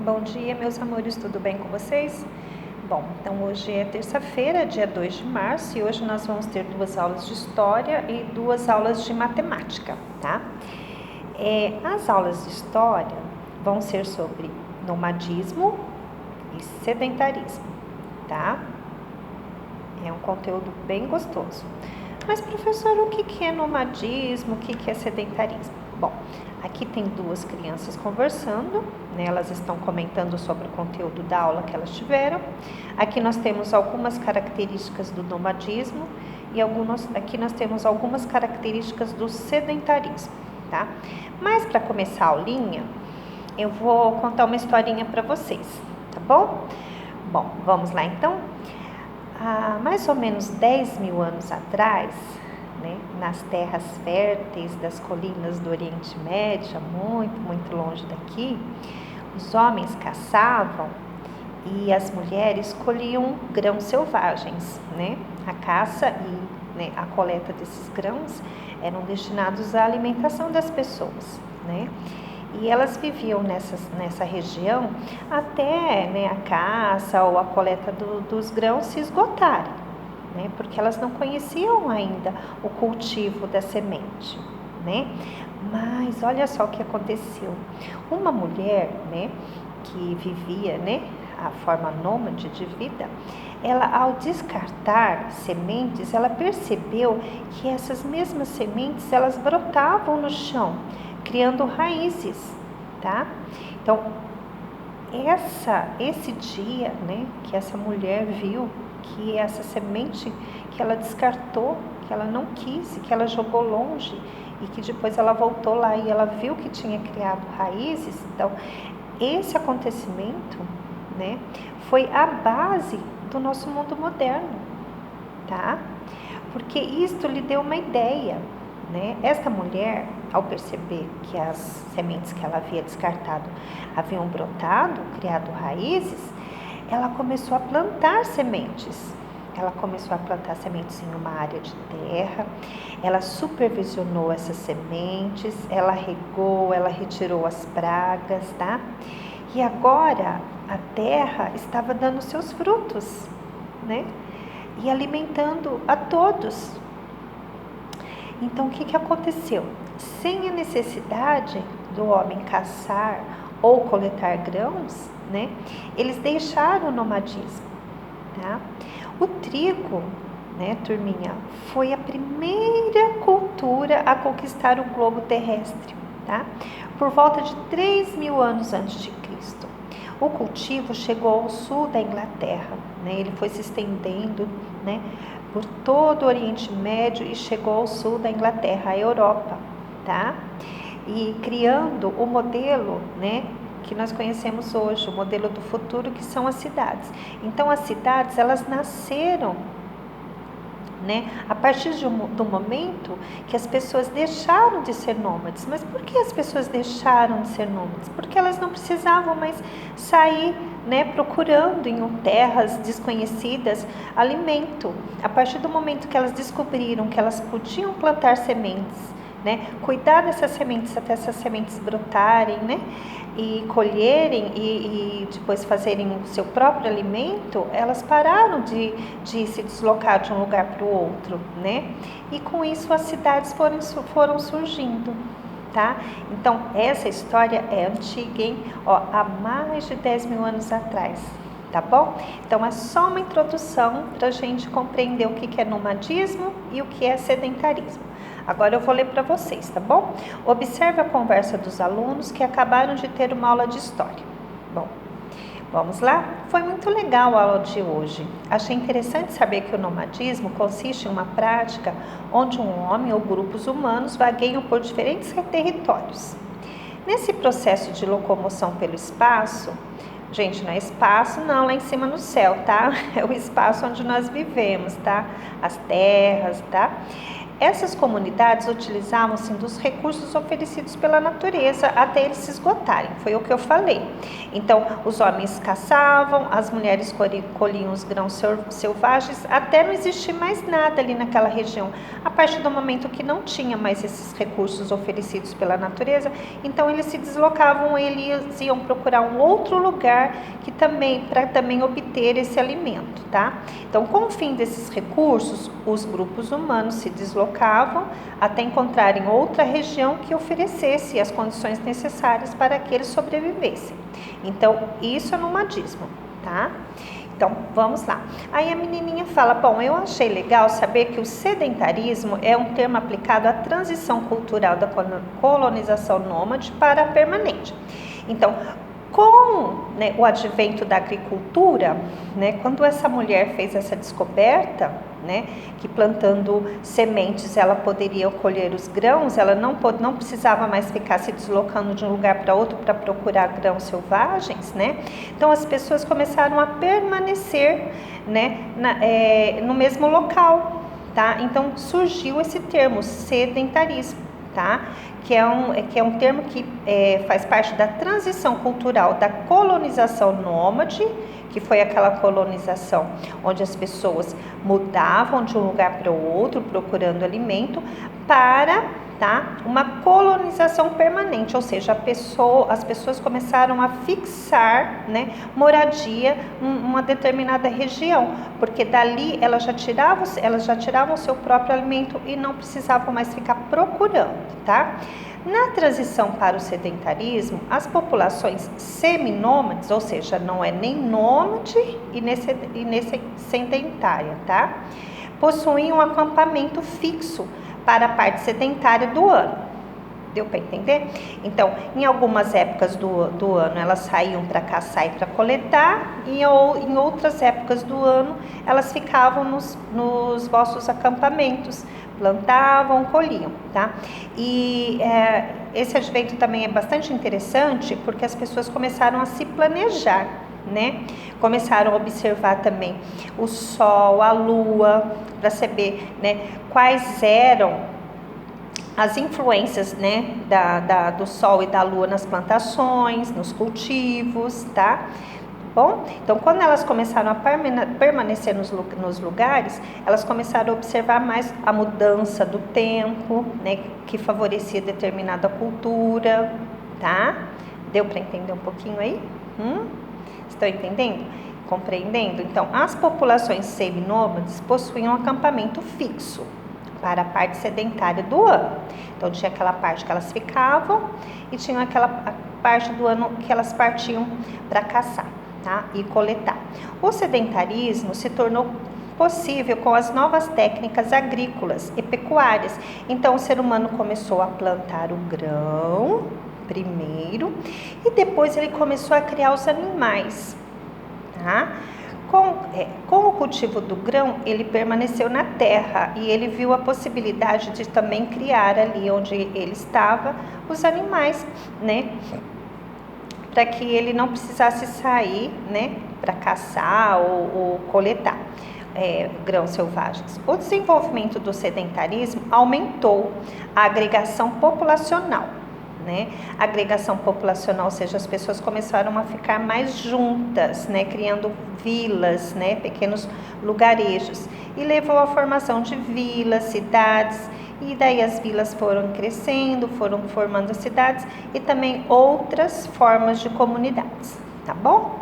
Bom dia, meus amores, tudo bem com vocês? Bom, então hoje é terça-feira, dia 2 de março, e hoje nós vamos ter 2 aulas de História e 2 aulas de Matemática, tá? As aulas de História vão ser sobre nomadismo e sedentarismo, tá? É um conteúdo bem gostoso. Mas, professor, o que é nomadismo, o que é sedentarismo? Bom, aqui tem 2 crianças conversando, né? Elas estão comentando sobre o conteúdo da aula que elas tiveram. Aqui nós temos algumas características do nomadismo e aqui nós temos algumas características do sedentarismo, tá? Mas para começar a aulinha, eu vou contar uma historinha para vocês, tá bom? Bom, vamos lá então? Há mais ou menos 10 mil anos atrás, né, nas terras férteis das colinas do Oriente Médio, muito longe daqui, os homens caçavam e as mulheres colhiam grãos selvagens, né? A caça e, né, a coleta desses grãos eram destinados à alimentação das pessoas, né? E elas viviam nessa região até, né, a caça ou a coleta dos grãos se esgotarem, né? Porque elas não conheciam ainda o cultivo da semente, né? Mas olha só o que aconteceu. Uma mulher, né, que vivia, né, a forma nômade de vida, ela, ao descartar sementes, ela percebeu que essas mesmas sementes, elas brotavam no chão, criando raízes, tá? Então, esse dia, né, que essa mulher viu que essa semente que ela descartou, que ela não quis, que ela jogou longe e que depois ela voltou lá e ela viu que tinha criado raízes, então, esse acontecimento, né, foi a base do nosso mundo moderno, tá? Porque isto lhe deu uma ideia, né? Esta mulher, ao perceber que as sementes que ela havia descartado haviam brotado, criado raízes, ela começou a plantar sementes. Ela começou a plantar sementes em uma área de terra, ela supervisionou essas sementes, ela regou, ela retirou as pragas, tá? E agora a terra estava dando seus frutos, né? E alimentando a todos. Então, o que aconteceu? Sem a necessidade do homem caçar ou coletar grãos, né? Eles deixaram o nomadismo, tá? O trigo, né, turminha, foi a primeira cultura a conquistar o globo terrestre, tá? Por volta de 3 mil anos antes de Cristo. O cultivo chegou ao sul da Inglaterra, né? Ele foi se estendendo, né, por todo o Oriente Médio e chegou ao sul da Inglaterra, a Europa, tá? E criando o modelo, né, que nós conhecemos hoje, o modelo do futuro, que são as cidades. Então, as cidades, elas nasceram, né, a partir do momento que as pessoas deixaram de ser nômades. Mas por que as pessoas deixaram de ser nômades? Porque elas não precisavam mais sair, né, procurando em terras desconhecidas alimento. A partir do momento que elas descobriram que elas podiam plantar sementes, né, cuidar dessas sementes até essas sementes brotarem, né, e colherem e depois fazerem o seu próprio alimento, elas pararam de se deslocar de um lugar para o outro, né? E com isso as cidades foram surgindo, tá? Então, essa história é antiga, hein? Ó, há mais de 10 mil anos atrás, tá bom? Então, é só uma introdução para a gente compreender o que é nomadismo e o que é sedentarismo. Agora eu vou ler para vocês, tá bom? Observe a conversa dos alunos que acabaram de ter uma aula de história. Bom, vamos lá? Foi muito legal a aula de hoje. Achei interessante saber que o nomadismo consiste em uma prática onde um homem ou grupos humanos vagueiam por diferentes territórios. Nesse processo de locomoção pelo espaço, gente, não é espaço não lá em cima no céu, tá? É o espaço onde nós vivemos, tá? As terras, tá? essas comunidades utilizavam-se dos recursos oferecidos pela natureza até eles se esgotarem, foi o que eu falei. Então, os homens caçavam, as mulheres colhiam os grãos selvagens, até não existir mais nada ali naquela região. A partir do momento que não tinha mais esses recursos oferecidos pela natureza, então eles se deslocavam, eles iam procurar um outro lugar para também obter esse alimento, tá? Então, com o fim desses recursos, os grupos humanos se deslocavam até encontrarem outra região que oferecesse as condições necessárias para que eles sobrevivessem. Então, isso é nomadismo, tá? Então, vamos lá. Aí a menininha fala, bom, eu achei legal saber que o sedentarismo é um termo aplicado à transição cultural da colonização nômade para a permanente. Então, com o advento da agricultura, quando essa mulher fez essa descoberta, que plantando sementes ela poderia colher os grãos, ela não precisava mais ficar se deslocando de um lugar para outro para procurar grãos selvagens, Então as pessoas começaram a permanecer, no mesmo local, tá? Então surgiu esse termo sedentarismo, tá? Que é um termo que faz parte da transição cultural da colonização nômade, que foi aquela colonização onde as pessoas mudavam de um lugar para o outro procurando alimento, para uma colonização permanente, ou seja, as pessoas começaram a fixar moradia em uma determinada região, porque dali elas já tiravam o seu próprio alimento e não precisavam mais ficar procurando, tá? Na transição para o sedentarismo, as populações seminômades, ou seja, não é nem nômade e nem sedentária, tá? Possuem um acampamento fixo para a parte sedentária do ano. Deu para entender? Então, em algumas épocas do ano, elas saíam para caçar e para coletar, e em outras épocas do ano, elas ficavam nos vossos acampamentos, plantavam, colhiam, tá? E esse advento também é bastante interessante, porque as pessoas começaram a se planejar, Começaram a observar também o sol, a lua, para saber, quais eram as influências, do sol e da lua nas plantações, nos cultivos, tá? Bom, então quando elas começaram a permanecer nos lugares, elas começaram a observar mais a mudança do tempo, que favorecia determinada cultura, tá? Deu para entender um pouquinho aí? Estão entendendo? Compreendendo? Então, as populações seminômades possuíam um acampamento fixo para a parte sedentária do ano. Então, tinha aquela parte que elas ficavam e tinha aquela parte do ano que elas partiam para caçar, tá? E coletar. O sedentarismo se tornou possível com as novas técnicas agrícolas e pecuárias. Então, o ser humano começou a plantar o grão primeiro e depois ele começou a criar os animais, tá? Com o cultivo do grão, ele permaneceu na terra e ele viu a possibilidade de também criar ali onde ele estava os animais, para que ele não precisasse sair, para caçar ou coletar grãos selvagens. O desenvolvimento do sedentarismo aumentou a agregação populacional, A agregação populacional, ou seja, as pessoas começaram a ficar mais juntas, criando vilas, pequenos lugarejos, e levou à formação de vilas, cidades, e daí as vilas foram crescendo, foram formando cidades e também outras formas de comunidades, tá bom?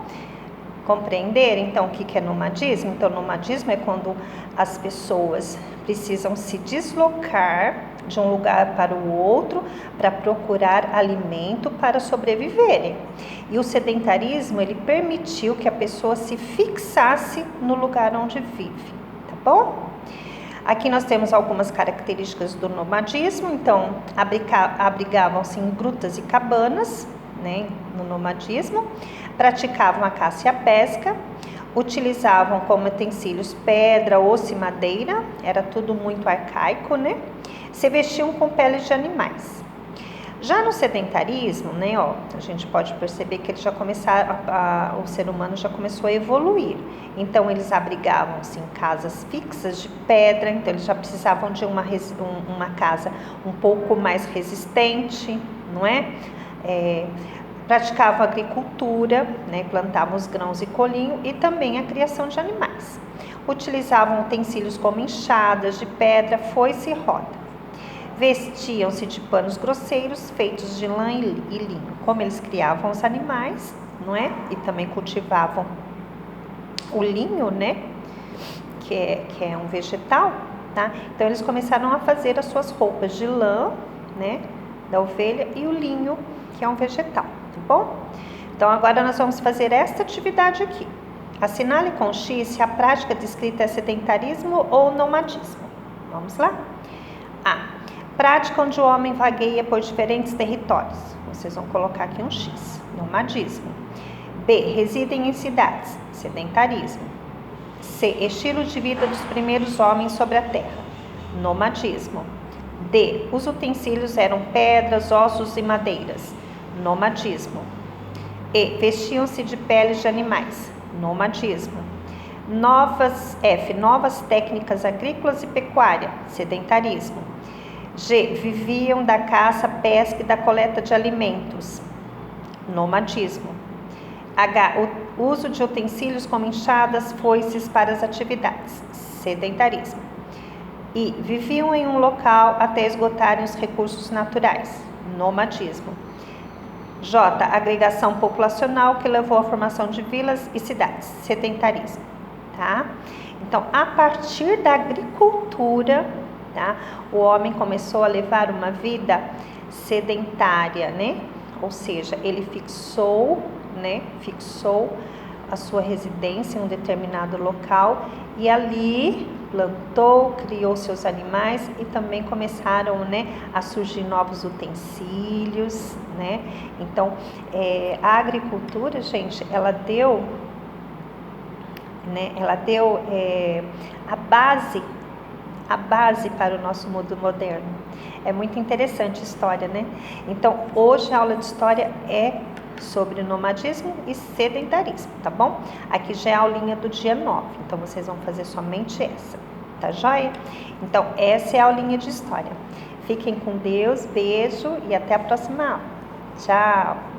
Compreender, então, o que é nomadismo? Então, nomadismo é quando as pessoas precisam se deslocar de um lugar para o outro para procurar alimento para sobreviverem. E o sedentarismo, ele permitiu que a pessoa se fixasse no lugar onde vive, tá bom? Aqui nós temos algumas características do nomadismo. Então, abrigavam-se em grutas e cabanas, no nomadismo, praticavam a caça e a pesca, utilizavam como utensílios pedra, osso e madeira, era tudo muito arcaico, Se vestiam com peles de animais. Já no sedentarismo, né, ó, a gente pode perceber que ele já o ser humano já começou a evoluir. Então, eles abrigavam-se em casas fixas de pedra, então eles já precisavam de uma casa um pouco mais resistente, não é? Praticavam agricultura, né, plantavam os grãos e colhinho e também a criação de animais. Utilizavam utensílios como enxadas de pedra, foice e roda. Vestiam-se de panos grosseiros feitos de lã e linho. Como eles criavam os animais, não é? E também cultivavam o linho, né? Que é um vegetal, tá? Então eles começaram a fazer as suas roupas de lã, né? Da ovelha e o linho, que é um vegetal, tá bom? Então agora nós vamos fazer esta atividade aqui. Assinale com X se a prática descrita é sedentarismo ou nomadismo. Vamos lá? A. Prática onde o homem vagueia por diferentes territórios. Vocês vão colocar aqui um X. Nomadismo. B. Residem em cidades. Sedentarismo. C. Estilo de vida dos primeiros homens sobre a terra. Nomadismo. D. Os utensílios eram pedras, ossos e madeiras. Nomadismo. E. Vestiam-se de peles de animais. Nomadismo. Novas técnicas agrícolas e pecuária. Sedentarismo. G. Viviam da caça, pesca e da coleta de alimentos. Nomadismo. H. O uso de utensílios como enxadas, foices para as atividades. Sedentarismo. I. Viviam em um local até esgotarem os recursos naturais. Nomadismo. J. Agregação populacional que levou à formação de vilas e cidades. Sedentarismo. Tá? Então, a partir da agricultura, tá? O homem começou a levar uma vida sedentária, né? Ou seja, ele fixou a sua residência em um determinado local e ali plantou, criou seus animais e também começaram, né, a surgir novos utensílios, né? Então, a agricultura, gente, ela deu a base para o nosso mundo moderno. É muito interessante a história, né? Então, hoje a aula de história é sobre nomadismo e sedentarismo, tá bom? Aqui já é a aulinha do dia 9, então vocês vão fazer somente essa, tá joia? Então, essa é a aulinha de história. Fiquem com Deus, beijo e até a próxima aula. Tchau!